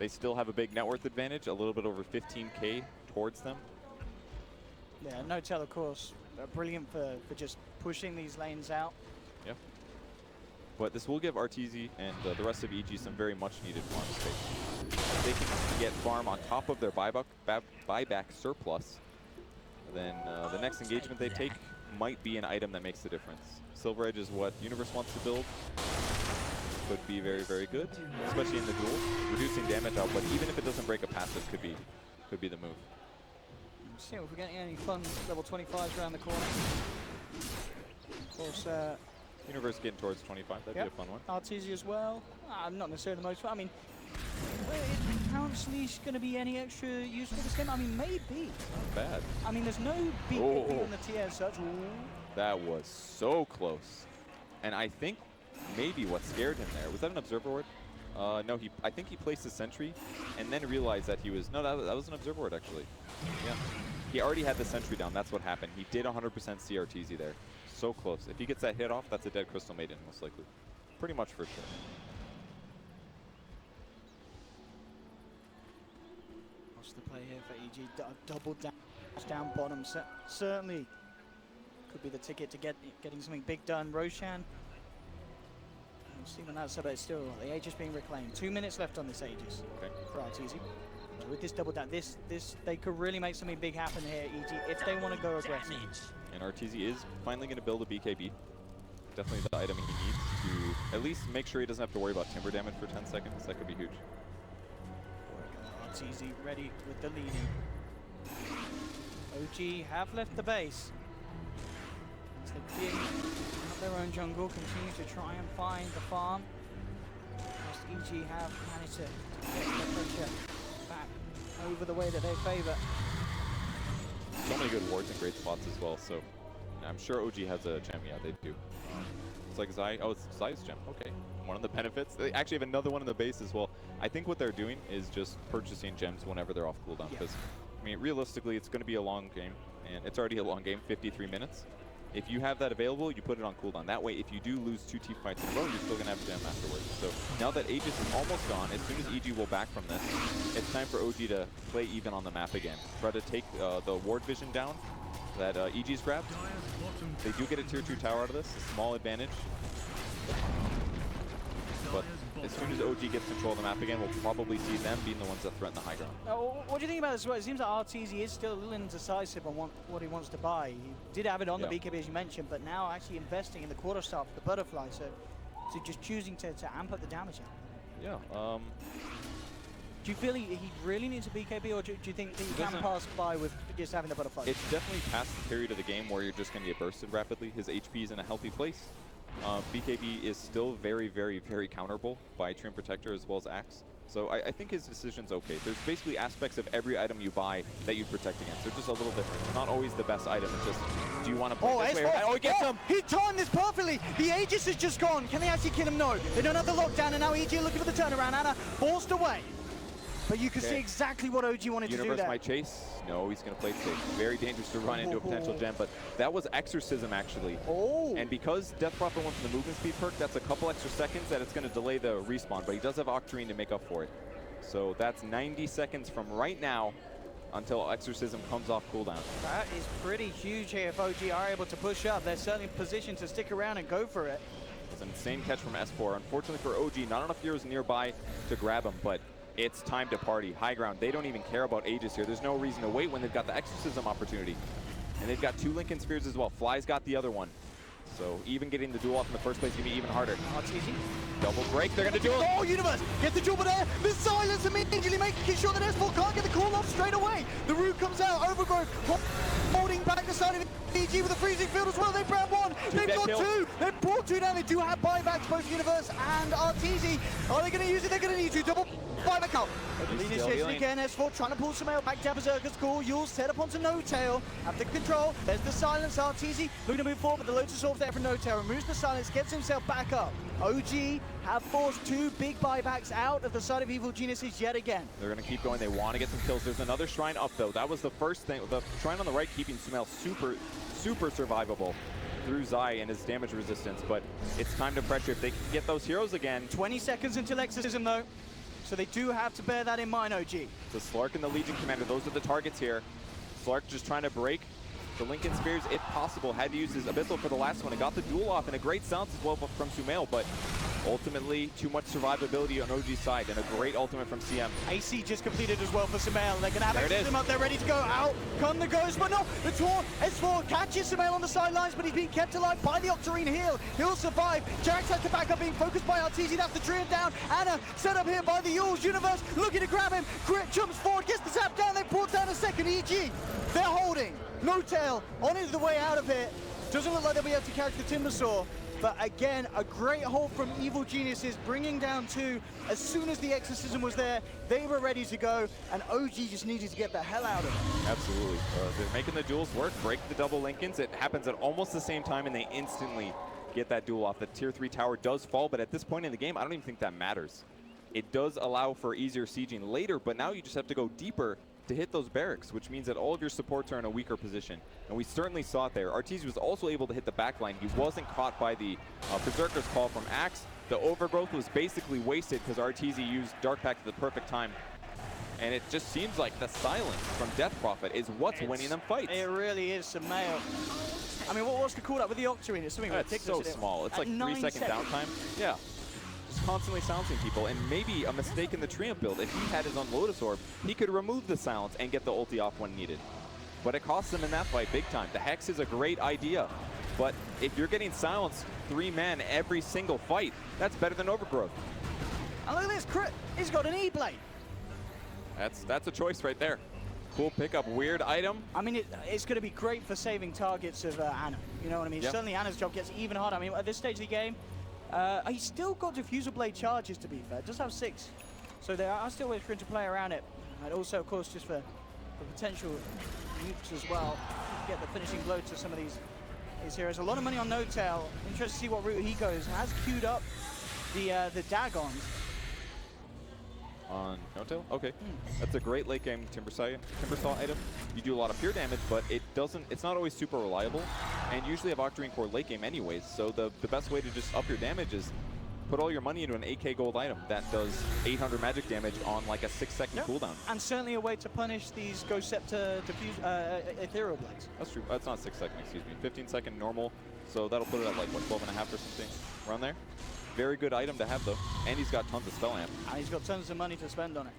They still have a big net worth advantage, a little bit over 15K towards them. Yeah, No-Tail, of course, brilliant for just pushing these lanes out. Yeah. But this will give RTZ and the rest of EG some very much needed farm space. If they can get farm on top of their buyback surplus, then the next engagement they take might be an item that makes the difference. Silver Edge is what Universe wants to build. Could be very, very good, especially in the duel. Reducing damage output, even if it doesn't break a passive, could be the move. Let's see if we're getting any fun level 25s around the corner. Of course, Universe getting towards 25, that'd be a fun one. RTZ as well. Not necessarily the most fun. I mean, is Count's Leash going to be any extra useful this game? I mean, maybe. Not bad. I mean, there's no BKB on the TS as such. That was so close. And I think maybe what scared him there, was that an Observer Ward? No, I think he placed a sentry and then realized that he was, no, that was an Observer Ward actually. Yeah. He already had the sentry down, that's what happened. He did 100% CRTZ there. So close. If he gets that hit off, that's a dead Crystal Maiden, most likely. Pretty much for sure. What's the play here for EG? Double down bottom. Certainly could be the ticket to getting something big done. Roshan. We'll see when that's about. Still, the Aegis being reclaimed. 2 minutes left on this Aegis. Okay. For RTZ. So with this double down, they could really make something big happen here, EG, if they want to go aggressive. And RTZ is finally going to build a BKB. Definitely the item he needs to at least make sure he doesn't have to worry about timber damage for 10 seconds. That could be huge. RTZ ready with the leading. OG have left the base. So they have their own jungle, continue to try and find the farm. Whilst EG have managed to get the pressure back over the way that they favor. So many good wards and great spots as well, so I'm sure OG has a gem. Yeah, they do. It's like Zai. Oh, it's Zai's gem. Okay. One of the benefits. They actually have another one in the base as well. I think what they're doing is just purchasing gems whenever they're off cooldown. Because, I mean, realistically, it's going to be a long game. And it's already a long game, 53 minutes. If you have that available, you put it on cooldown. That way, if you do lose 2 team fights in a row, you're still going to have a gem afterwards. So now that Aegis is almost gone, as soon as EG will back from this, it's time for OG to play even on the map again. Try to take the ward vision down that EG's grabbed. They do get a tier 2 tower out of this, a small advantage. But as soon as OG gets control of the map again, we'll probably see them being the ones that threaten the high ground. What do you think about this? Well, it seems like RTZ is still a little indecisive on what he wants to buy. He did have it on the BKB, as you mentioned, but now actually investing in the quarterstaff, the butterfly, so just choosing to amp up the damage here. Yeah. Do you feel he really needs a BKB, or do you think that he can pass by with just having the butterfly? It's definitely past the period of the game where you're just going to get bursted rapidly. His HP is in a healthy place. BKB is still very, very, very counterable by Treant Protector as well as Axe. So I think his decision's okay. There's basically aspects of every item you buy that you protect against. They're just a little different. It's not always the best item. It's just, do you want to play this way? Oh, he gets him! He timed this perfectly! The Aegis is just gone. Can they actually kill him? No. They don't have the lockdown, and now EG looking for the turnaround. Anna forced away. But you can see exactly what OG wanted to do there. Universe might chase. No, he's going to play it safe. Very dangerous to run into a potential gem, but that was Exorcism, actually. Oh. And because Death Prophet went from the movement speed perk, that's a couple extra seconds that it's going to delay the respawn, but he does have Octarine to make up for it. So that's 90 seconds from right now until Exorcism comes off cooldown. That is pretty huge here if OG are able to push up. They're certainly in position to stick around and go for it. It's an insane catch from S4. Unfortunately for OG, not enough heroes nearby to grab him, but it's time to party. High ground. They don't even care about Aegis here. There's no reason to wait when they've got the Exorcism opportunity. And they've got 2 Lincoln Spheres as well. Fly's got the other one. So even getting the duel off in the first place is going to be even harder. Double break. They're going to do it. Oh, Universe! Get the jumper there! The silence immediately making sure that S4 can't get the call off straight away. The root comes out. Overgrowth holding back the side of EG with a freezing field as well. They've grabbed 1. They've got 2. They've brought 2 down. They do have buybacks, both Universe and RTZ. Are they going to use it? They're going to need to. Double buyback up. Leading chasing again. S4 trying to pull some out. Back to Berserker's call. Yule's set up onto No-Tail. Have the control. There's the silence. RTZ looking to move forward, but the Lotus Orb there for No-Tail. Removes the silence, gets himself back up. OG have forced 2 big buybacks out of the side of Evil Geniuses yet again. They're going to keep going. They want to get some kills. There's another Shrine up, though. That was the first thing. The Shrine on the right keeping Sumail super survivable through Zai and his damage resistance, but it's time to pressure if they can get those heroes again. 20 seconds until Exorcism, though. So they do have to bear that in mind, OG. So Slark and the Legion Commander, those are the targets here. Slark just trying to break the Lincoln Spears if possible. Had to use his Abyssal for the last one. It got the duel off and a great silence as well from Sumail, but ultimately too much survivability on OG's side and a great ultimate from CM. AC just completed as well for Sumail. They're going to have There it Exorcism is. up there ready to go. Out come the Ghost, but no, the Taunt S4 catches Sumail on the sidelines, but he's being kept alive by the Octarine heal. He'll survive. Jax has to back up, being focused by Arteezy. That's the Triumph down. Anna set up here by the Yules. Universe looking to grab him. Crit jumps forward, gets the zap down. They brought down a second EG. They're holding. No tail on his way out of it. Doesn't look like they'll be able to catch the Timbersaw. But again, a great hold from Evil Geniuses, bringing down 2. As soon as the Exorcism was there, they were ready to go, and OG just needed to get the hell out of it. Absolutely. They're making the duels work, break the double Lincolns. It happens at almost the same time, and they instantly get that duel off. The tier 3 tower does fall, but at this point in the game, I don't even think that matters. It does allow for easier sieging later, but now you just have to go deeper to hit those barracks, which means that all of your supports are in a weaker position. And we certainly saw it there. Arteezy was also able to hit the back line. He wasn't caught by the Berserker's call from Axe. The overgrowth was basically wasted because Arteezy used Dark Pact at the perfect time. And it just seems like the silence from Death Prophet is what's winning them fights. It really is Sumail. I mean, what's the cooldown with the Octarine? It's something That's so small. It's like 3 second downtime. Yeah. Just constantly silencing people, and maybe a mistake in the Triumph build. If he had his own Lotus Orb, he could remove the silence and get the ulti off when needed. But it costs him in that fight big time. The Hex is a great idea, but if you're getting silenced 3 men every single fight, that's better than Overgrowth. And look at this, Crit, he's got an E-Blade. That's a choice right there. Cool pickup, weird item. I mean, it's going to be great for saving targets of Anna. You know what I mean? Yep. Certainly Anna's job gets even harder. I mean, at this stage of the game, he's still got Diffusal Blade charges, to be fair. Does have 6. So there are still ways for him to play around it. And also, of course, just for potential nukes as well. Get the finishing blow to some of these heroes. A lot of money on No Tail. Interested to see what route he goes. Has queued up the Dagons. On No Tail? Okay. That's a great late game Timbersaw item. You do a lot of pure damage, but it's not always super reliable. And usually have Octarine Core late game anyways, so the best way to just up your damage is put all your money into an 8k gold item that does 800 magic damage on like a 6-second cooldown. And certainly a way to punish these Ghost Scepter Ethereal Blades. That's true. That's not 6 second, excuse me. 15-second normal, so that'll put it at like, what, 12 and a half or something around there? Very good item to have, though. And he's got tons of spell amp. And he's got tons of money to spend on it.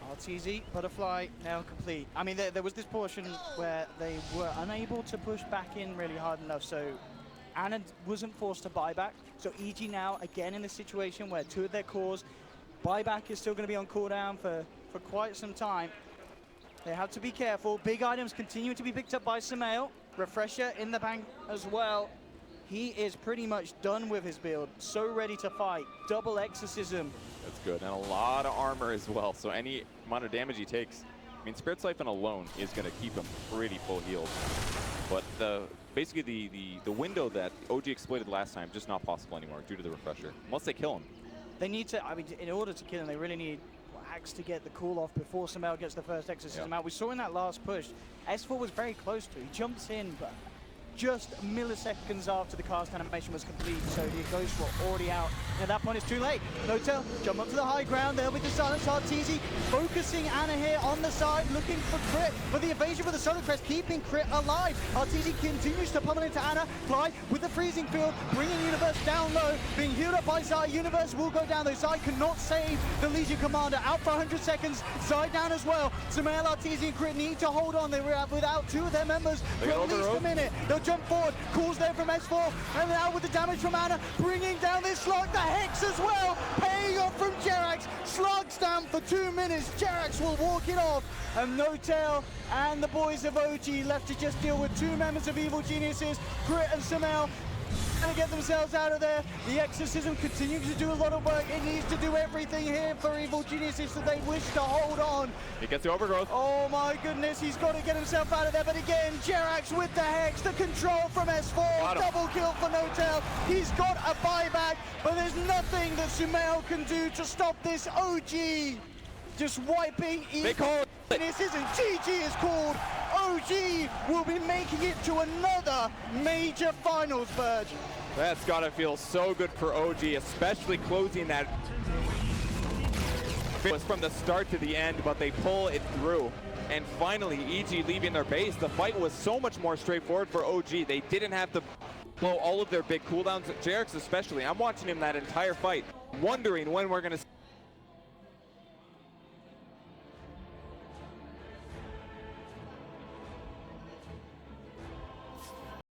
Arteezy, Butterfly, now complete. I mean, there was this portion where they were unable to push back in really hard enough, so Anna wasn't forced to buy back. So EG now, again, in the situation where 2 of their cores, buyback is still going to be on cooldown for quite some time. They have to be careful. Big items continue to be picked up by Sumail. Refresher in the bank as well. He is pretty much done with his build. So ready to fight. Double Exorcism. That's good. And a lot of armor as well. So any amount of damage he takes, I mean, Spirit Siphon alone is going to keep him pretty full healed. But basically the window that OG exploited last time, just not possible anymore due to the Refresher. Unless they kill him. They need to, I mean, in order to kill him, they really need Axe to get the call off before Sumail gets the first Exorcism out. We saw in that last push, S4 was very close to. He jumps in, but just milliseconds after the cast animation was complete, so the ghosts were already out. And at that point, it's too late. No Tail, jump up to the high ground. There with the silence. Arteezy focusing Anna here on the side, looking for Crit. But the evasion with the Solar Crest, keeping Crit alive. Arteezy continues to pummel into Anna. Fly with the freezing field, bringing Universe down low, being healed up by Zai. Universe will go down, though Zai cannot save the Legion Commander. Out for 100 seconds. Zai down as well. Sumail, Arteezy, and Crit need to hold on. They were without 2 of their members for at least a minute. They'll jump forward. Calls there from S4. And now with the damage from Anna, bringing down this slug. The Hex as well. Paying off from Jerax. Slugs down for 2 minutes. Jerax will walk it off. And No Tail and the boys of OG left to just deal with 2 members of Evil Geniuses, Crit and Sumail. To get themselves out of there. The Exorcism continues to do a lot of work. It needs to do everything here for Evil Geniuses so they wish to hold on. He gets the Overgrowth. Oh my goodness, he's got to get himself out of there. But again, Jerax with the Hex, the control from S4. Double kill for No Tail. He's got a buyback, but there's nothing that Sumail can do to stop this. OG just wiping Evil Geniuses, and GG is called. OG will be making it to another major finals, Burge. That's got to feel so good for OG, especially closing that was from the start to the end, but they pull it through. And finally, EG leaving their base. The fight was so much more straightforward for OG. They didn't have to blow all of their big cooldowns. JRX especially, I'm watching him that entire fight, wondering when we're going to